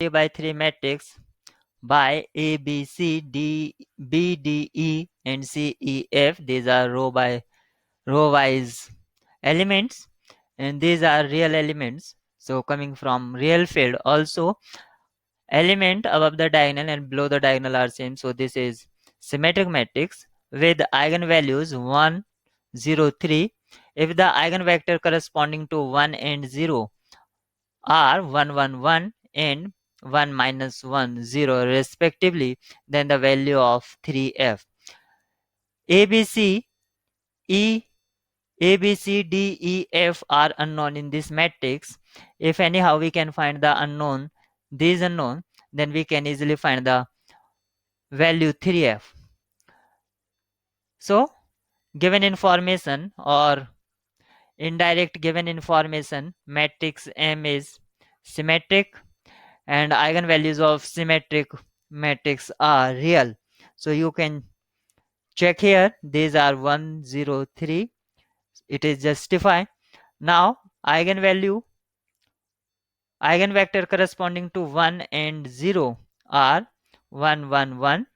by 3 matrix by A, B, C, D, B, D, E, and C, E, F. These are row wise elements, and these are real elements. So coming from real field, also element above the diagonal and below the diagonal are same. So this is symmetric matrix with eigenvalues 1, 0, 3. If the eigenvector corresponding to 1 and 0 are 1, 1, 1 and 1 minus 1, 0 respectively, then the value of 3f. A, B, C, E, A, B, C, D, E, F are unknown in this matrix. If anyhow we can find the unknown, these unknown, then we can easily find the value 3f. So given information or indirect given information, matrix M is symmetric and eigenvalues of symmetric matrix are real. So you can check here, these are 1, 0, 3. It is justified. Now eigenvector corresponding to 1 and 0 are 1, 1, 1,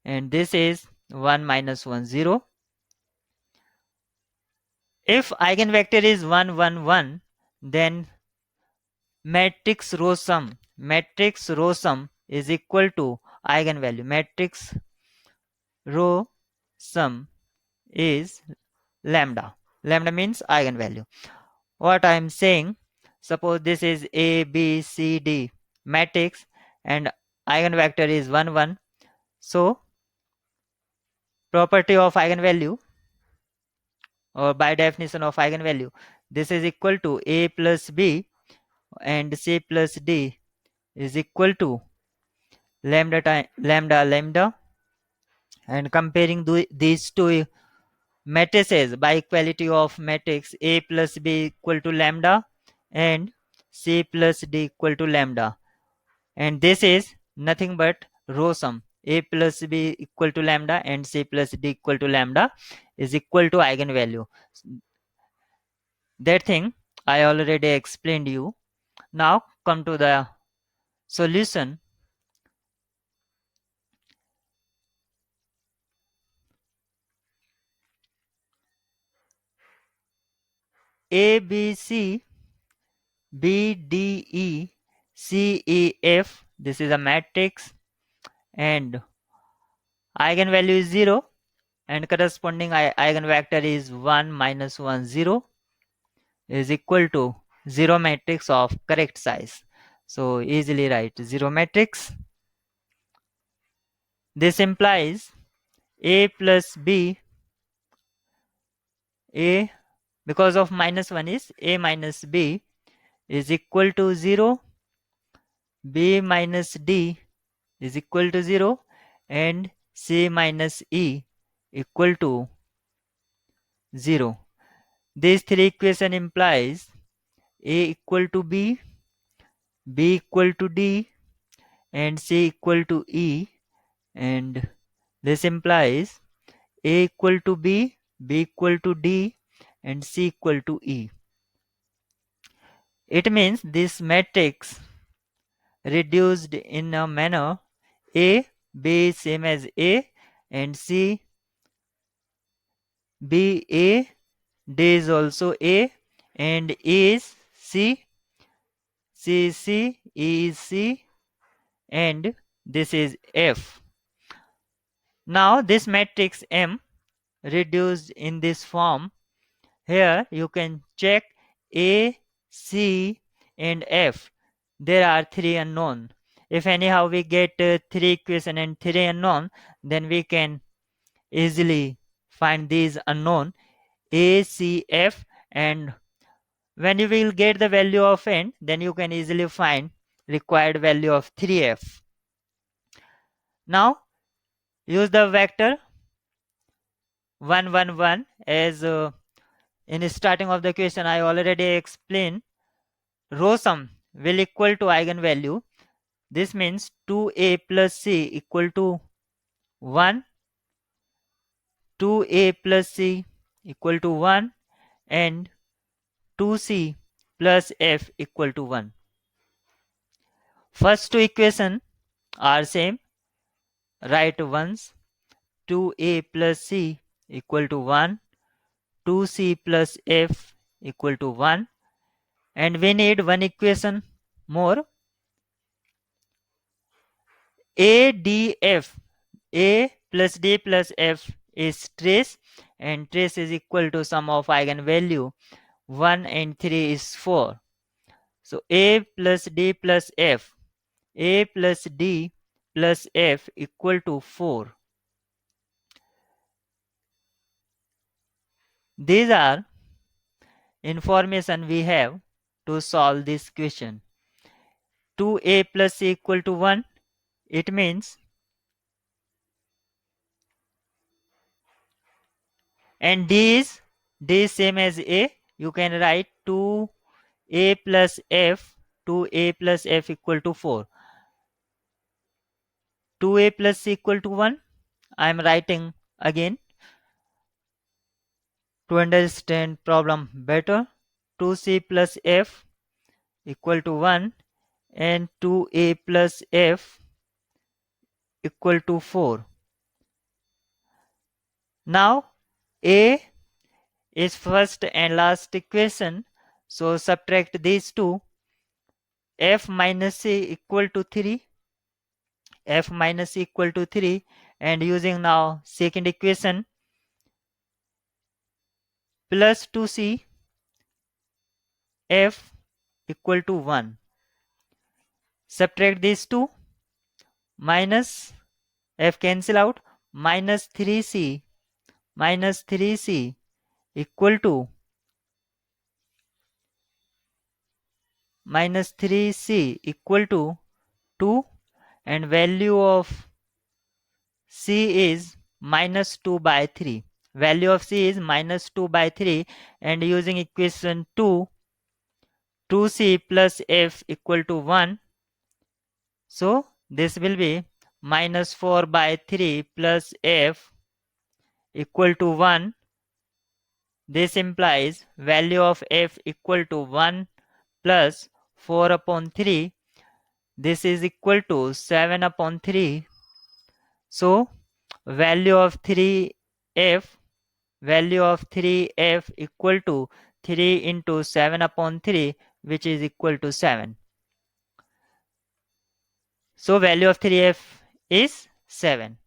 and this is 1 minus 1, 0. If eigenvector is 1, 1, 1, then matrix row sum is equal to eigenvalue. Matrix row sum is lambda. Lambda means eigenvalue. What I am saying, suppose this is A, B, C, D matrix and eigenvector is 1, 1. So property of eigenvalue, or by definition of eigenvalue, this is equal to A plus B and C plus D is equal to lambda lambda, and comparing these two matrices by equality of matrix A plus B equal to lambda and C plus D equal to lambda, and this is nothing but row sum. A plus B equal to lambda and C plus D equal to lambda is equal to eigenvalue. That thing I already explained you. Now come to the solution. A, B, C, B, D, E, C, E, F. This is a matrix and eigenvalue is 0 and corresponding eigenvector is 1 minus 1, 0 is equal to 0 matrix of correct size. So easily write 0 matrix. This implies A plus B, A because of minus 1 is A minus B is equal to 0, B minus D is equal to 0, and C minus E equal to 0. These three equation implies A equal to B, B equal to D, and C equal to E, and this implies A equal to B, B equal to D, and C equal to E. It means this matrix reduced in a manner A, B same as A, and C, B, A, D is also A, and E is C, C is C, E is C, and this is F. Now this matrix M reduced in this form. Here you can check A, C, and F. There are three unknown. If anyhow we get three equation and three unknown, then we can easily find these unknown A, C, F, and when you will get the value of n, then you can easily find required value of 3f. Now use the vector 1, 1, 1 as in the starting of the question I already explained. Row sum will equal to eigenvalue. This means 2a plus c equal to 1, 2a plus c equal to 1, and 2c plus f equal to 1. First two equation are same. Write once. 2a plus c equal to 1. 2c plus f equal to 1. And we need one equation more. ADF. A plus D plus F is trace, and trace is equal to sum of eigenvalue 1 and 3 is 4. So A plus D plus F. A plus D plus F equal to 4. These are information we have to solve this question. 2a plus c equal to 1. It means, and D is same as a. You can write 2a plus f. 2a plus f equal to 4. 2a plus c equal to 1. I am writing again to understand problem better. 2c plus f equal to 1 and 2a plus f equal to 4. Now a is first and last equation, so subtract these two. F minus c equal to 3. F minus c equal to 3, and using now second equation, plus 2c f equal to 1. Subtract these two, minus f cancel out, minus 3c equal to minus 3c equal to 2, and value of c is minus 2 by 3. Value of c is minus 2 by 3, and using equation 2, 2c plus f equal to 1. So this will be minus 4 by 3 plus f equal to 1. This implies value of f equal to 1 plus 4 upon 3. This is equal to 7 upon 3. So value of 3f equal to 3 into 7 upon 3, which is equal to 7. So value of 3f is 7.